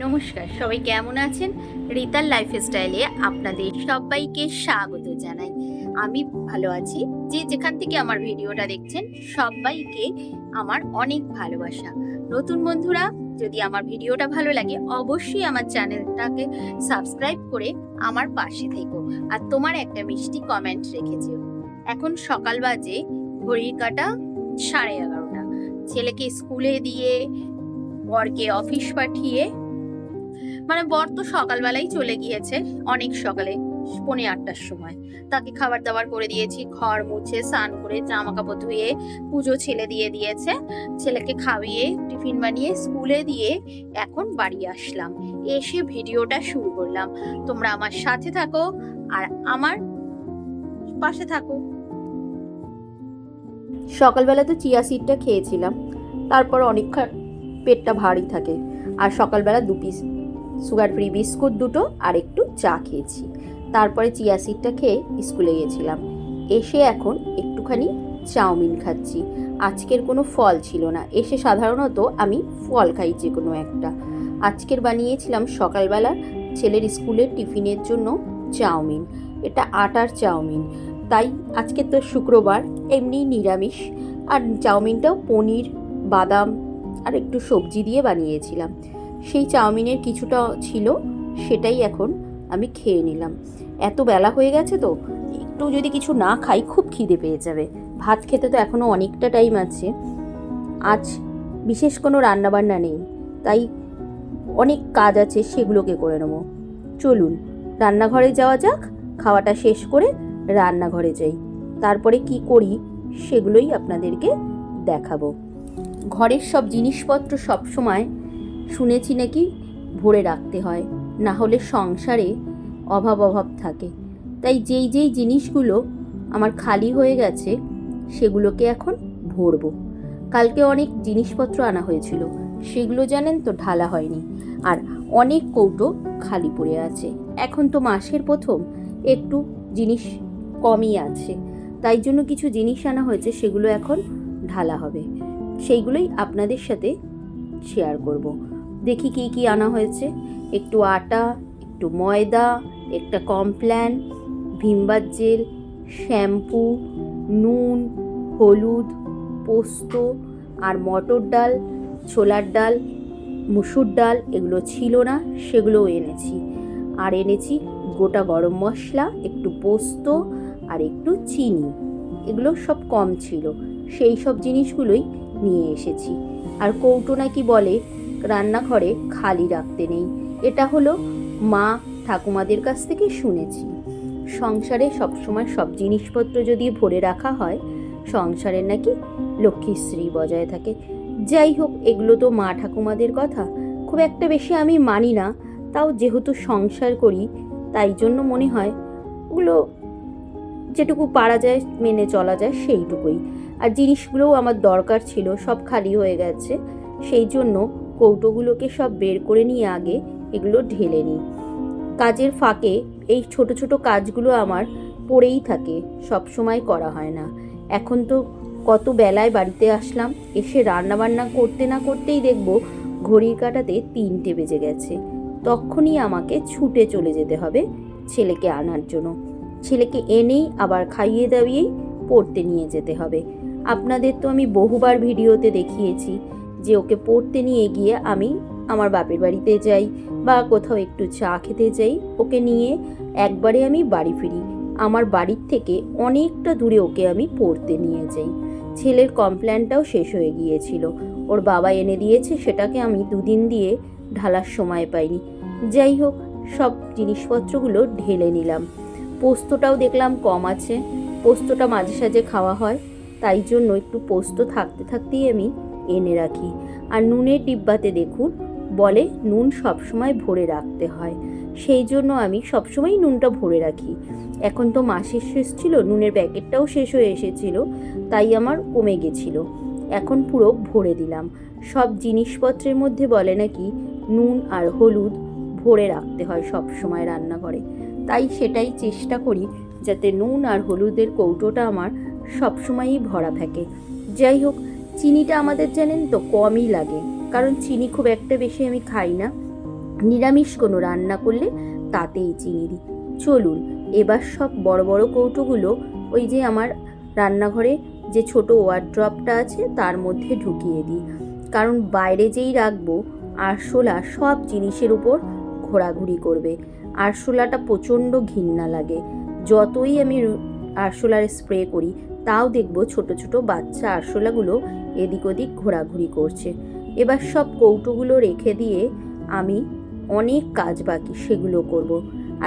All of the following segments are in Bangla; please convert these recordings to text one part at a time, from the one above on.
নমস্কার, সবাই কেমন আছেন? রিতার লাইফস্টাইলে আপনাদের সবাইকে স্বাগত জানাই। আমি ভালো আছি। যে যেখান থেকে আমার ভিডিওটা দেখছেন সবাইকে আমার অনেক ভালোবাসা। নতুন বন্ধুরা, যদি আমার ভিডিওটা ভালো লাগে অবশ্যই আমার চ্যানেলটাকে সাবস্ক্রাইব করে আমার পাশে থেকো, আর তোমার একটা মিষ্টি কমেন্ট রেখে যেও। এখন সকাল বাজে ঘড়ির কাঁটা 11:30। ছেলেকে স্কুলে দিয়ে বরকে অফিস পাঠিয়ে, মানে বর তো সকালবেলাই চলে গিয়েছে, অনেক সকালে 7:45টার সময়। তাকে খাবার দাবার করে দিয়েছি, ঘর মুছে স্নান করে জামা কাপড় ধুয়ে পুজো ছেলে দিয়ে দিয়েছে। ছেলেকে খাইয়ে টিফিন বানিয়ে স্কুলে দিয়ে এখন বাড়ি আসলাম। এসে ভিডিওটা শুরু করলাম। তোমরা আমার সাথে থাকো আর আমার পাশে থাকো। সকালবেলা তো চিয়া সিডটা খেয়েছিলাম, তারপর অনেকক্ষণ পেটটা ভারী থাকে। আর সকালবেলা 2 পিস সুগার ফ্রি বিস্কুট দুটো আর একটু চা খেয়েছি। তারপরে চিয়া সিডটা খেয়ে স্কুলে গেছিলাম। এসে এখন একটুখানি চাউমিন খাচ্ছি। আজকের কোনো ফল ছিল না, এসে সাধারণত আমি ফল খাই যে কোনো একটা। আজকের বানিয়েছিলাম সকালবেলা ছেলের স্কুলের টিফিনের জন্য চাউমিন। এটা আটার চাউমিন, তাই আজকে তো শুক্রবার, এমনি নিরামিষ। আর চাউমিনটাও পনির, বাদাম আর একটু সবজি দিয়ে বানিয়েছিলাম। সেই চাউমিনের কিছুটা ছিল, সেটাই এখন আমি খেয়ে নিলাম। এত বেলা হয়ে গেছে তো একটু যদি কিছু না খাই খুব খিদে পেয়ে যাবে। ভাত খেতে তো এখনও অনেকটা টাইম আছে। আজ বিশেষ কোনো রান্নাবান্না নেই, তাই অনেক কাজ আছে, সেগুলোকে করে নেব। চলুন রান্নাঘরে যাওয়া যাক। খাওয়াটা শেষ করে রান্নাঘরে যাই, তারপরে কি করি সেগুলোই আপনাদেরকে দেখাবো। ঘরের সব জিনিসপত্র সব সময় শুনেছি নাকি ভরে রাখতে হয়, না হলে সংসারে অভাব থাকে। তাই যেই জিনিসগুলো আমার খালি হয়ে গেছে সেগুলোকে এখন ভরবো। কালকে অনেক জিনিসপত্র আনা হয়েছিল, সেগুলো জানেন তো ঢালা হয়নি। আর অনেক কৌটো খালি পড়ে আছে। এখন তো মাসের প্রথম, একটু জিনিস কমই আছে, তাই জন্য কিছু জিনিস আনা হয়েছে, সেগুলো এখন ঢালা হবে। সেইগুলোই আপনাদের সাথে শেয়ার করব। দেখি কি কি আনা হয়েছে। একটু আটা, একটু ময়দা, একটা কমপ্ল্যান, ভিমবার জেল, শ্যাম্পু, নুন, হলুদ, পোস্ত আর মটর ডাল, ছোলার ডাল, মুসুর ডাল এগুলো ছিল না, সেগুলোও এনেছি। আর এনেছি গোটা গরম মশলা, একটু পোস্ত আর একটু চিনি। এগুলো সব কম ছিল, সেই সব জিনিসগুলোই নিয়ে এসেছি। আর কৌটো নাকি বলে রান্নাঘরে খালি রাখতে নেই, এটা হলো মা ঠাকুমাদের কাছ থেকে শুনেছি। সংসারে সবসময় সব জিনিসপত্র যদি ভরে রাখা হয়, সংসারের নাকি লক্ষ্মীশ্রী বজায় থাকে। যাই হোক, এগুলো তো মা ঠাকুমাদের কথা, খুব একটা বেশি আমি মানি না। তাও যেহেতু সংসার করি, তাই জন্য মনে হয় ওগুলো যেটুকু পারা যায় মেনে চলা যায় সেইটুকুই। আর জিনিসগুলোও আমার দরকার ছিল, সব খালি হয়ে গেছে, সেই জন্য কৌটোগুলোকে সব বের করে নিয়ে আগে এগুলো ঢেলে নিই। কাজের ফাঁকে এই ছোট ছোট কাজগুলো আমার পড়েই থাকে, সব সময় করা হয় না। এখন তো কত বেলায় বাড়িতে আসলাম, এসে রান্নাবান্না করতে না করতেই দেখব ঘড়ির কাঁটাতে 3টে বেজে গেছে। তখনই আমাকে ছুটে চলে যেতে হবে ছেলেকে আনার জন্য। ছেলেকে এনেই আবার খাইয়ে দাইয়েই পড়তে নিয়ে যেতে হবে। আপনাদের তো আমি বহুবার ভিডিওতে দেখিয়েছি যে ওকে পড়তে নিয়ে গিয়ে আমি আমার বাপের বাড়িতে যাই বা কোথাও একটু চা খেতে যাই, ওকে নিয়ে একবারে আমি বাড়ি ফিরি। আমার বাড়ির থেকে অনেকটা দূরে ওকে আমি পড়তে নিয়ে যাই। ছেলের কমপ্ল্যানটাও শেষ হয়ে গিয়েছিল, ওর বাবা এনে দিয়েছে, সেটাকে আমি 2 দিন দিয়ে ঢালার সময় পাইনি। যাই হোক, সব জিনিসপত্রগুলো ঢেলে নিলাম। পোস্তটাও দেখলাম কম আছে, পোস্তটা মাঝে সাঝে খাওয়া হয়, তাই জন্য একটু পোস্ত থাকতে থাকতেই আমি এনে রাখি। আর নুনের ডিব্বাতে দেখুন বলে নুন সবসময় ভরে রাখতে হয়, সেই জন্য আমি সবসময় নুনটা ভরে রাখি। এখন তো মাসের শেষ ছিল, নুনের প্যাকেটটাও শেষ হয়ে এসেছিল, তাই আমার কমে গেছিল। এখন পুরো ভরে দিলাম। সব জিনিসপত্রের মধ্যে বলে নাকি নুন আর হলুদ ভরে রাখতে হয় সব সময় রান্নাঘরে, তাই সেটাই চেষ্টা করি যাতে নুন আর হলুদের কৌটোটা আমার সবসময়ই ভরা থাকে। যাই হোক, চিনিটা আমাদের জানেন তো কমই লাগে, কারণ চিনি খুব একটা বেশি আমি খাই না। নিরামিষ কোনো রান্না করলে তাতেই চিনি দিই। চলুন এবার সব বড় বড় কৌটোগুলো ওই যে আমার রান্নাঘরে যে ছোট ওয়ারড্রপটা আছে তার মধ্যে ঢুকিয়ে দিই, কারণ বাইরে যেই রাখবো আরশোলা সব জিনিসের উপর ঘোরাঘুরি করবে। আরশোলাটা প্রচণ্ড ঘৃণা লাগে, যতই আমি আরশোলার স্প্রে করি তাও দেখবো ছোট ছোট বাচ্চা আরশোলাগুলো এদিক ওদিক ঘোরাঘুরি করছে। এবার সব কৌটোগুলো রেখে দিয়ে আমি অনেক কাজ বাকি সেগুলো করব।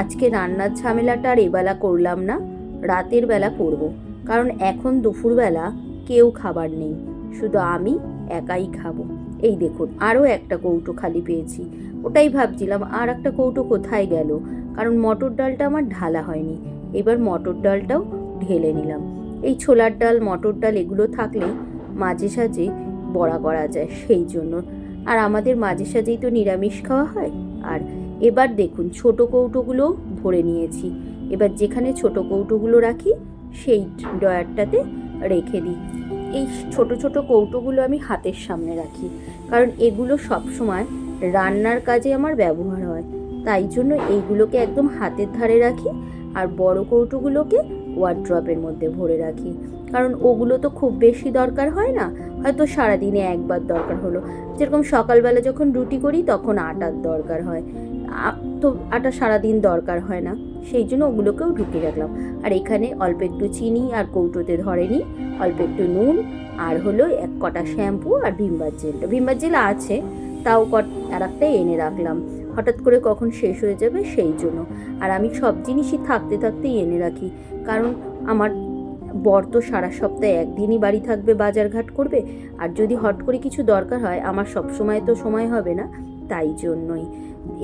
আজকে রান্নার ঝামেলাটা আর এবেলা করলাম না, রাতের বেলা করব, কারণ এখন দুপুরবেলা কেউ খাবার নেই, শুধু আমি একাই খাবো। এই দেখুন আরও একটা কৌটো খালি পেয়েছি, ওটাই ভাবছিলাম আর একটা কৌটো কোথায় গেল, কারণ মটর ডালটা আমার ঢালা হয়নি। এবার মটর ডালটাও ঢেলে নিলাম। এই ছোলার ডাল মটর ডাল এগুলো থাকলে মাঝে সাঝে বড়া করা যায়, সেই জন্য। আর আমাদের মাঝে সাঝেই তো নিরামিষ খাওয়া হয়। আর এবার দেখুন ছোট কৌটোগুলো ভরে নিয়েছি। এবার যেখানে ছোট কৌটোগুলো রাখি সেই ড্রয়ারটাতে রেখে দিই। এই ছোট ছোট কৌটোগুলো আমি হাতের সামনে রাখি, কারণ এগুলো সব সময় রান্নার কাজে আমার ব্যবহার হয়, তাই জন্য এইগুলোকে একদম হাতের ধারে রাখি। আর বড় কৌটোগুলোকে ওয়ারড্রপের মধ্যে ভরে রাখি, কারণ ওগুলো তো খুব বেশি দরকার হয় না, হয়তো সারাদিনে একবার দরকার হলো। যেরকম সকালবেলা যখন রুটি করি তখন আটার দরকার হয়, তো আটা সারাদিন দরকার হয় না, সেই জন্য ওগুলোকেও ঢুকিয়ে রাখলাম। আর এখানে অল্প একটু চিনি আর কৌটোতে ধরে নিই, অল্প একটু নুন, আর হলো এক কটা শ্যাম্পু আর ভিমবার জেল আছে, তাও আর একটা এনে রাখলাম, হঠাৎ করে কখন শেষ হয়ে যাবে সেই জন্য। আর আমি সব জিনিসই থাকতে থাকতেই এনে রাখি, কারণ আমার বর তো সারা সপ্তাহে একদিনই বাড়ি থাকবে, বাজারঘাট করবে, আর যদি হট করে কিছু দরকার হয় আমার সব সময় তো সময় হবে না, তাই জন্যই।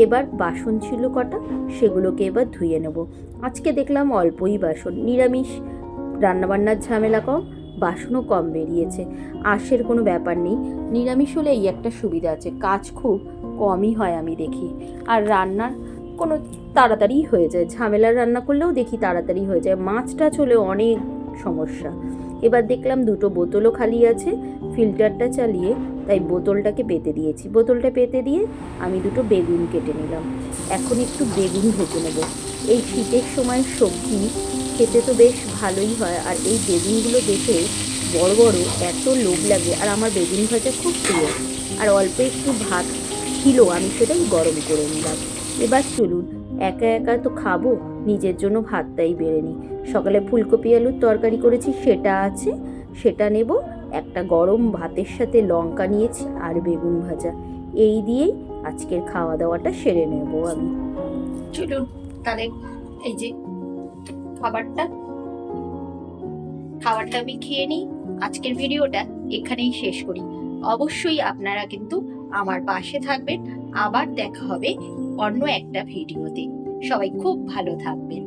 এবার বাসন ছিল কটা, সেগুলোকে এবার ধুয়ে নেব। আজকে দেখলাম অল্পই বাসন, নিরামিষ রান্নাবান্নার ঝামেলা কম, বাসনও কম বেরিয়েছে। আঁশের কোনো ব্যাপার নেই, নিরামিষ হলে এই একটা সুবিধা আছে, কাজ খুব কমই হয় আমি দেখি, আর রান্নার কোনো তাড়াতাড়ি হয়ে যায়। ঝামেলার রান্না করলেও দেখি তাড়াতাড়ি হয়ে যায়, মাছটা চলে অনেক সমস্যা। এবার দেখলাম দুটো বোতলও খালি আছে, ফিল্টারটা চালিয়ে তাই বোতলটাকে পেতে দিয়েছি। বোতলটা পেতে দিয়ে আমি দুটো বেগুন কেটে নিলাম, এখন একটু বেগুন ভেজে নেব। এই শীতের সময় সবজি খেতে তো বেশ ভালোই হয়, আর এই বেগুনগুলো দেখে বড় বড় এত লোভ লাগে, আর আমার বেগুন ভাজা খুব প্রিয়। আর অল্প একটু ভাত ছিল, আমি সেটাই গরম করে নিলাম। এবার চলুন একা একা তো খাবো, নিজের জন্য ভাতটাই বেড়ে নিই। সকালে ফুলকপি আলুর তরকারি করেছি সেটা আছে, সেটা নেব। একটা গরম ভাতের সাথে লঙ্কা নিয়েছি আর বেগুন ভাজা, এই দিয়েই আজকের খাওয়া দাওয়াটা সেরে নেব আমি। চলুন তাহলে এই যে খাবারটা আমি খেয়ে নিই। আজকের ভিডিওটা এখানেই শেষ করি। অবশ্যই আপনারা কিন্তু আমার পাশে থাকবেন, আবার দেখা হবে অন্য একটা ভিডিওতে। সবাই খুব ভালো থাকবেন।